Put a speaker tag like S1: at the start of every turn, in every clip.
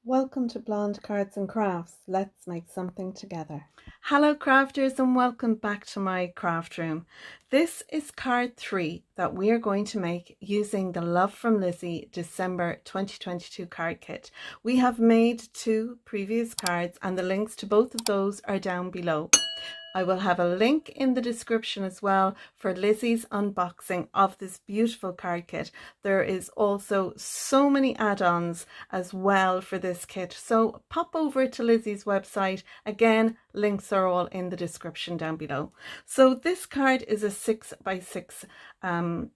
S1: Welcome to Blonde Cards and Crafts. Let's make something together.
S2: Hello crafters and welcome back to my craft room. This is card 3 that we are going to make using the Love From Lizi December 2022 card kit. We have made 2 previous cards and the links to both of those are down below. I will have a link in the description as well for Lizi's unboxing of this beautiful card kit. There is also so many add-ons as well for this kit. So pop over to Lizi's website. Again, links are all in the description down below. So this card is a 6x6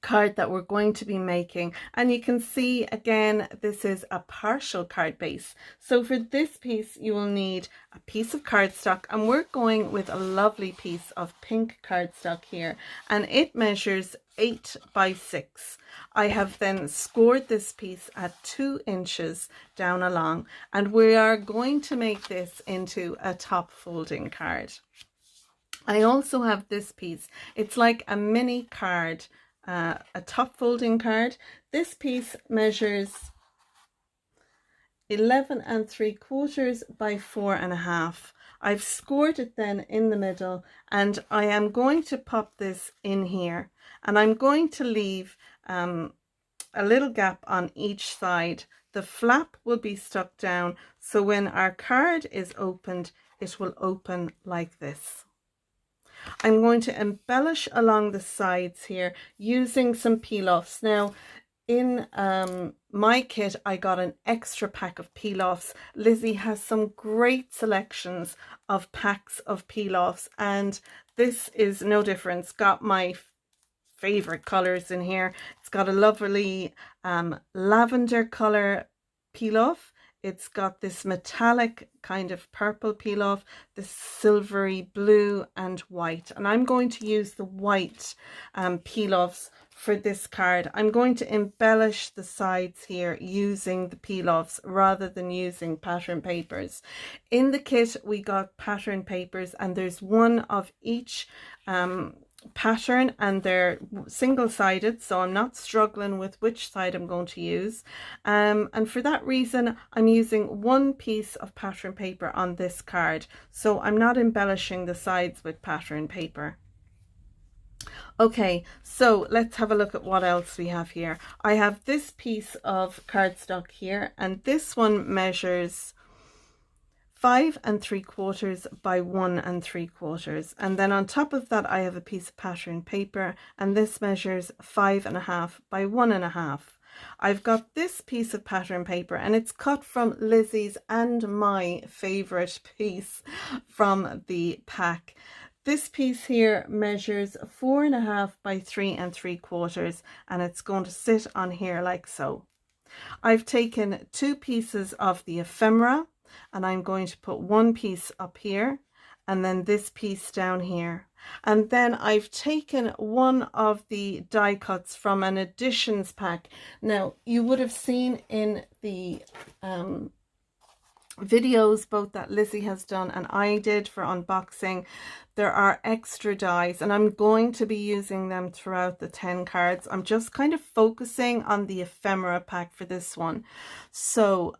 S2: card that we're going to be making, and you can see again this is a partial card base. So for this piece you will need a piece of cardstock, and we're going with a lovely piece of pink cardstock here, and it measures 8x6. I have then scored this piece at 2 inches down along, and we are going to make this into a top folding card. I also have this piece. It's like a mini card, a top folding card. This piece measures 11 3/4 by 4.5. I've scored it then in the middle, and I am going to pop this in here, and I'm going to leave a little gap on each side. The flap will be stuck down, so when our card is opened, it will open like this. I'm going to embellish along the sides here using some peel-offs. Now, in my kit, I got an extra pack of peel-offs. Lizi has some great selections of packs of peel-offs, and this is no different. It's got my favorite colors in here. It's got a lovely lavender color peel-off. It's got this metallic kind of purple peel off, this silvery blue and white. And I'm going to use the white peel offs for this card. I'm going to embellish the sides here using the peel offs rather than using pattern papers. In the kit, we got pattern papers, and there's one of each pattern, and they're single-sided, so I'm not struggling with which side I'm going to use, and for that reason I'm using one piece of pattern paper on this card, so I'm not embellishing the sides with pattern paper. Okay, so let's have a look at what else we have here. I have this piece of cardstock here, and this one measures 5 3/4 by 1 3/4, and then on top of that I have a piece of pattern paper, and this measures 5.5 by 1.5. I've got this piece of pattern paper, and it's cut from Lizi's and my favorite piece from the pack. This piece here measures 4.5 by 3 3/4, and it's going to sit on here like so. I've taken 2 pieces of the ephemera, and I'm going to put one piece up here and then this piece down here. And then I've taken one of the die cuts from an additions pack. Now, you would have seen in the videos both that Lizi has done and I did for unboxing, there are extra dies, and I'm going to be using them throughout the 10 cards. I'm just kind of focusing on the ephemera pack for this one. So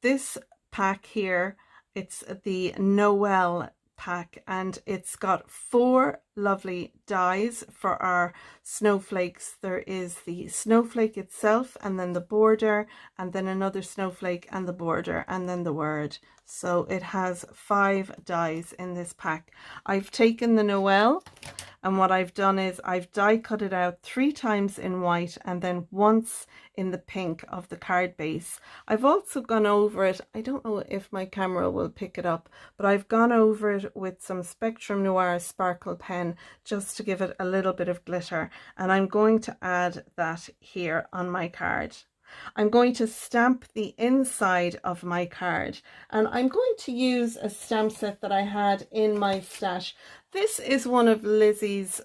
S2: this pack here, it's the Noel pack, and it's got 4 lovely dies for our snowflakes. There is the snowflake itself, and then the border, and then another snowflake and the border, and then the word. So it has 5 dies in this pack. I've taken the Noel, and what I've done is I've die cut it out 3 times in white and then once in the pink of the card base. I've also gone over it, I don't know if my camera will pick it up, but I've gone over it with some Spectrum Noir sparkle pen just to give it a little bit of glitter, and I'm going to add that here on my card. I'm going to stamp the inside of my card, and I'm going to use a stamp set that I had in my stash. This is one of Lizi's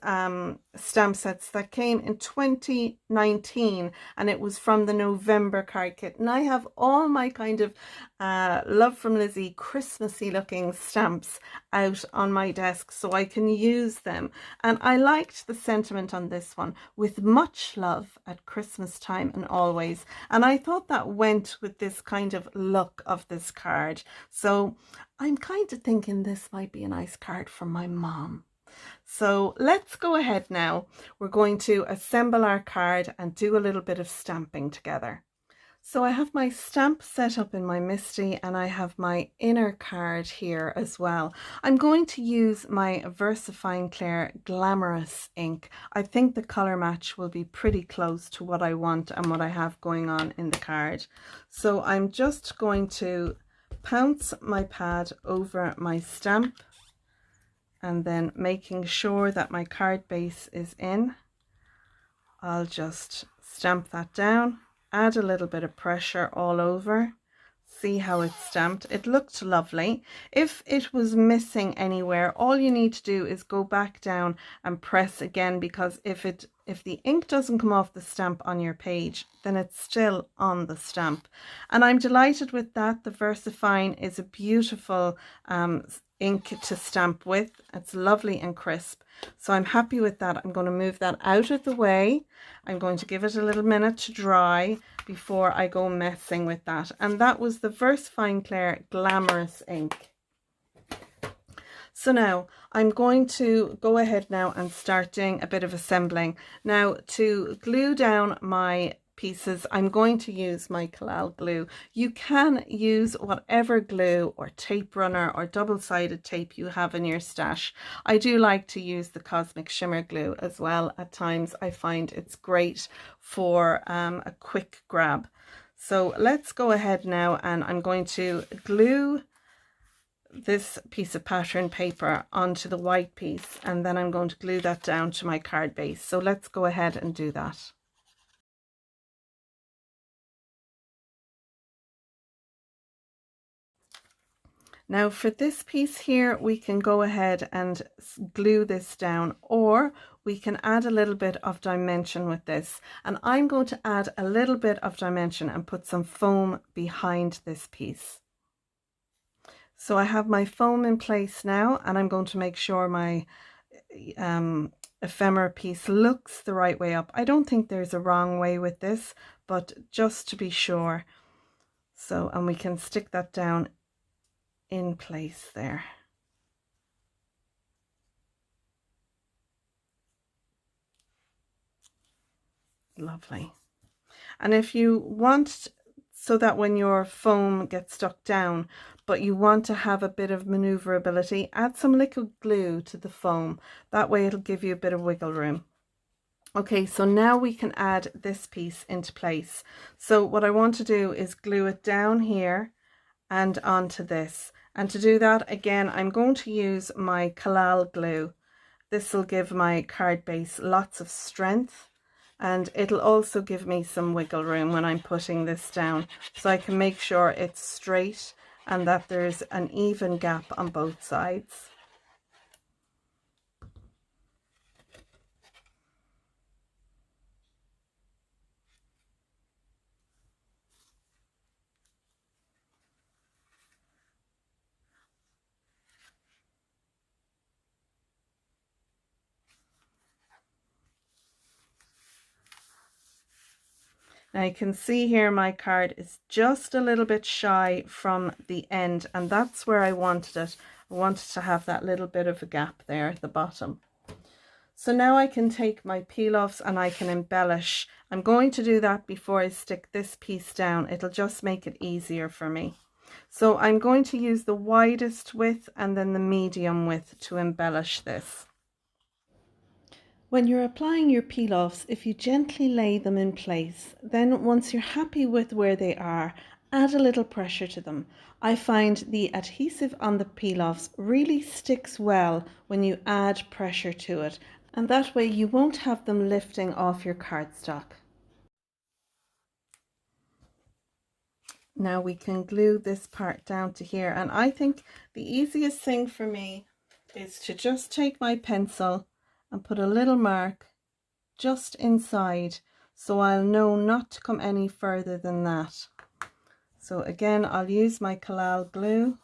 S2: stamp sets that came in 2019, and it was from the November card kit. And I have all my kind of Love from Lizi Christmassy looking stamps out on my desk so I can use them. And I liked the sentiment on this one, with much love at Christmas time and always. And I thought that went with this kind of look of this card. So I'm kind of thinking this might be a nice card for my mom. So let's go ahead now. We're going to assemble our card and do a little bit of stamping together. So I have my stamp set up in my MISTI, and I have my inner card here as well. I'm going to use my VersaFine Clear Glamorous ink. I think the colour match will be pretty close to what I want and what I have going on in the card. So I'm just going to pounce my pad over my stamp, and then making sure that my card base is in, I'll just stamp that down, add a little bit of pressure all over. See how it's stamped. It looked lovely. If it was missing anywhere, all you need to do is go back down and press again, because if the ink doesn't come off the stamp on your page, then it's still on the stamp. And I'm delighted with that. The VersaFine is a beautiful ink to stamp with. It's lovely and crisp. So I'm happy with that. I'm going to move that out of the way. I'm going to give it a little minute to dry before I go messing with that. And that was the VersaFine Clear Glamorous ink. So now I'm going to go ahead now and start doing a bit of assembling. Now, to glue down my pieces, I'm going to use my Collal glue. You can use whatever glue or tape runner or double-sided tape you have in your stash. I do like to use the Cosmic Shimmer glue as well. At times I find it's great for a quick grab. So let's go ahead now, and I'm going to glue this piece of pattern paper onto the white piece, and then I'm going to glue that down to my card base. So let's go ahead and do that. Now for this piece here, we can go ahead and glue this down, or we can add a little bit of dimension with this. And I'm going to add a little bit of dimension and put some foam behind this piece. So I have my foam in place now, and I'm going to make sure my ephemera piece looks the right way up. I don't think there's a wrong way with this, but just to be sure. So, and we can stick that down in place there. Lovely. And if you want, so that when your foam gets stuck down, but you want to have a bit of maneuverability, add some liquid glue to the foam. That way it'll give you a bit of wiggle room. Okay, so now we can add this piece into place. So what I want to do is glue it down here and onto this. And to do that, again, I'm going to use my Collal glue. This will give my card base lots of strength, and it'll also give me some wiggle room when I'm putting this down, so I can make sure it's straight and that there's an even gap on both sides. Now you can see here my card is just a little bit shy from the end, and that's where I wanted it. I wanted to have that little bit of a gap there at the bottom. So now I can take my peel-offs and I can embellish. I'm going to do that before I stick this piece down. It'll just make it easier for me. So I'm going to use the widest width and then the medium width to embellish this. When you're applying your peel-offs, if you gently lay them in place, then once you're happy with where they are, add a little pressure to them. I find the adhesive on the peel-offs really sticks well when you add pressure to it, and that way you won't have them lifting off your cardstock. Now we can glue this part down to here, and I think the easiest thing for me is to just take my pencil and put a little mark just inside, so I'll know not to come any further than that. So again, I'll use my collal glue.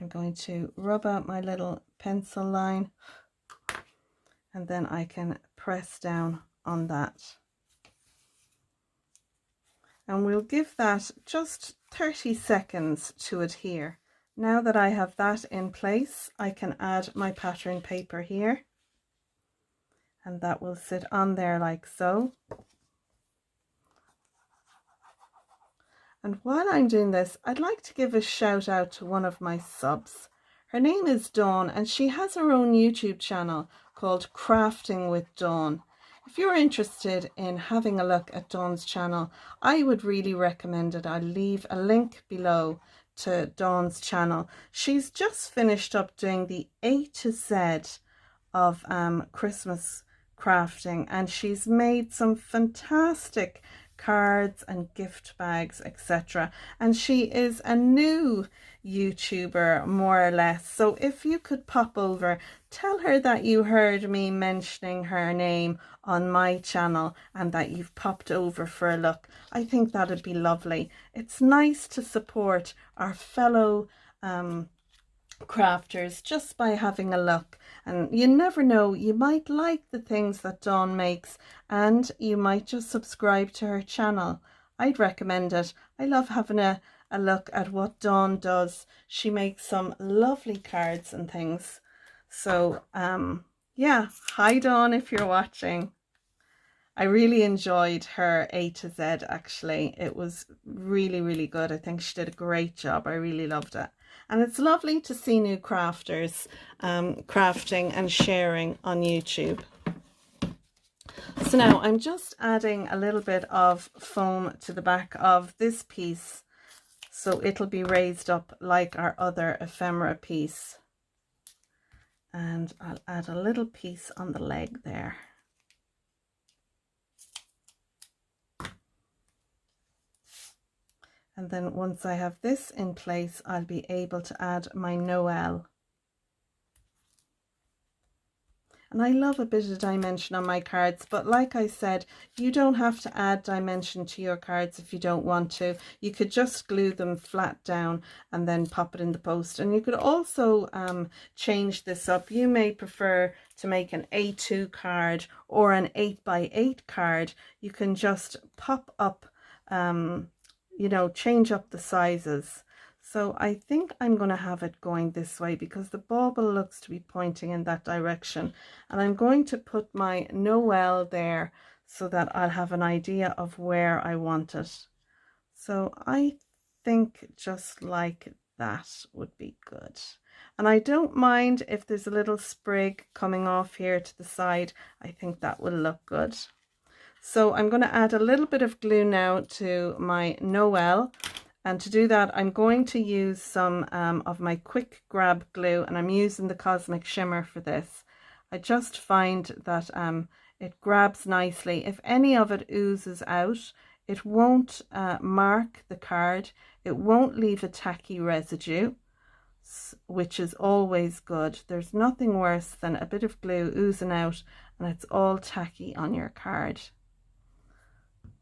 S2: I'm going to rub out my little pencil line, and then I can press down on that. And we'll give that just 30 seconds to adhere. Now that I have that in place, I can add my pattern paper here, and that will sit on there like so. And while I'm doing this, I'd like to give a shout out to one of my subs. Her name is Dawn, and she has her own YouTube channel called Crafting with Dawn. If you're interested in having a look at Dawn's channel, I would really recommend it. I'll leave a link below to Dawn's channel. She's just finished up doing the A to Z of Christmas crafting, and she's made some fantastic cards and gift bags, etc. And she is a new YouTuber, more or less. So if you could pop over, tell her that you heard me mentioning her name on my channel and that you've popped over for a look. I think that'd be lovely. It's nice to support our fellow crafters just by having a look, and you never know, you might like the things that Dawn makes and you might just subscribe to her channel. I'd recommend it. I love having a look at what Dawn does. She makes some lovely cards and things. So yeah, hi Dawn, if you're watching. I really enjoyed her A to Z actually. It was really, really good. I think she did a great job. I really loved it. And it's lovely to see new crafters crafting and sharing on YouTube. So now I'm just adding a little bit of foam to the back of this piece, so it'll be raised up like our other ephemera piece. And I'll add a little piece on the leg there. And then once I have this in place, I'll be able to add my Noel. And I love a bit of dimension on my cards, but like I said, you don't have to add dimension to your cards if you don't want to. You could just glue them flat down and then pop it in the post. And you could also change this up. You may prefer to make an A2 card or an 8x8 card. You can just pop up you know, change up the sizes. So I think I'm going to have it going this way because the bauble looks to be pointing in that direction. And I'm going to put my Noel there so that I'll have an idea of where I want it. So I think just like that would be good. And I don't mind if there's a little sprig coming off here to the side. I think that will look good. So I'm going to add a little bit of glue now to my Noel, and to do that I'm going to use some of my quick grab glue, and I'm using the Cosmic Shimmer for this. I just find that it grabs nicely. If any of it oozes out, it won't mark the card, it won't leave a tacky residue, which is always good. There's nothing worse than a bit of glue oozing out and it's all tacky on your card.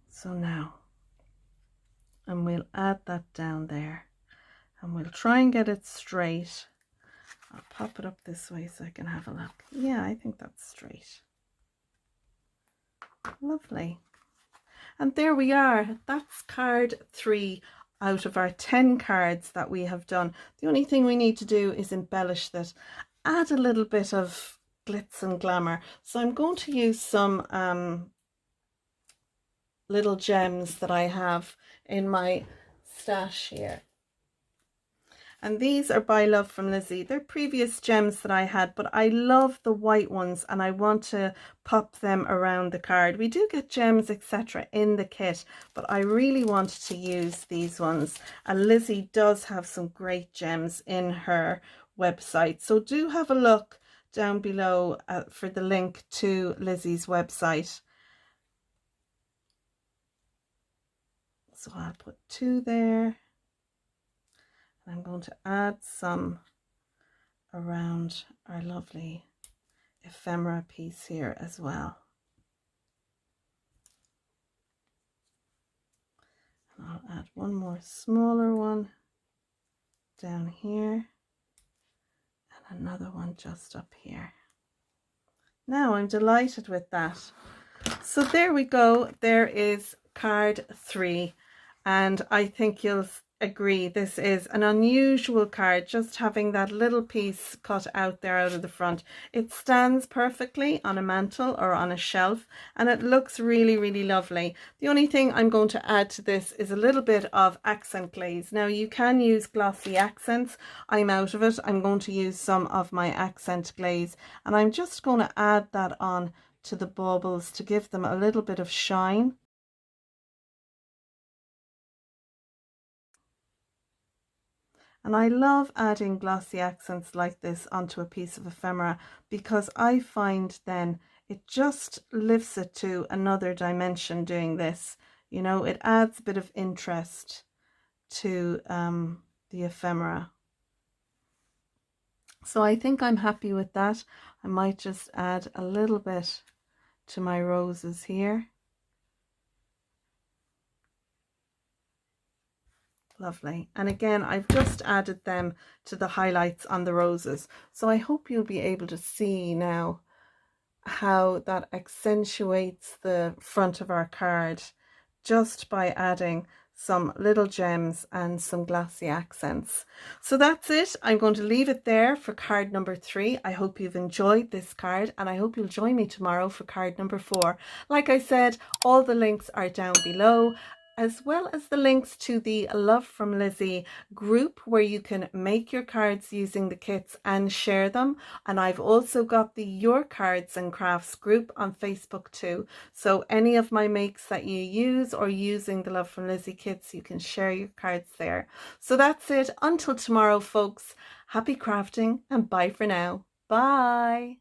S2: So now, and we'll add that down there, and we'll try and get it straight. I'll pop it up this way so I can have a look. Yeah, I think that's straight. Lovely. And there we are. That's card 3 out of our 10 cards that we have done. The only thing we need to do is embellish that, add a little bit of glitz and glamour. So I'm going to use some little gems that I have in my stash here, and these are by Love From Lizi. They're previous gems that I had, but I love the white ones and I want to pop them around the card. We do get gems etc in the kit, but I really wanted to use these ones, and Lizi does have some great gems in her website, so do have a look down below for the link to Lizi's website. So I'll put 2 there, I'm going to add some around our lovely ephemera piece here as well. And I'll add one more smaller one down here and another one just up here. Now I'm delighted with that. So there we go. There is card 3, and I think you'll agree this is an unusual card, just having that little piece cut out there out of the front. It stands perfectly on a mantle or on a shelf, and it looks really, really lovely. The only thing I'm going to add to this is a little bit of accent glaze. Now you can use glossy accents. I'm out of it. I'm going to use some of my accent glaze, and I'm just going to add that on to the baubles to give them a little bit of shine. And I love adding glossy accents like this onto a piece of ephemera, because I find then it just lifts it to another dimension doing this. You know, it adds a bit of interest to the ephemera. So I think I'm happy with that. I might just add a little bit to my roses here. Lovely. And again, I've just added them to the highlights on the roses. So I hope you'll be able to see now how that accentuates the front of our card just by adding some little gems and some glossy accents. So that's it. I'm going to leave it there for card number 3. I hope you've enjoyed this card, and I hope you'll join me tomorrow for card number 4. Like I said, all the links are down below, as well as the links to the Love From Lizi group where you can make your cards using the kits and share them. And I've also got the Your Cards and Crafts group on Facebook too. So any of my makes that you use or using the Love From Lizi kits, you can share your cards there. So that's it. Until tomorrow, folks. Happy crafting and bye for now. Bye.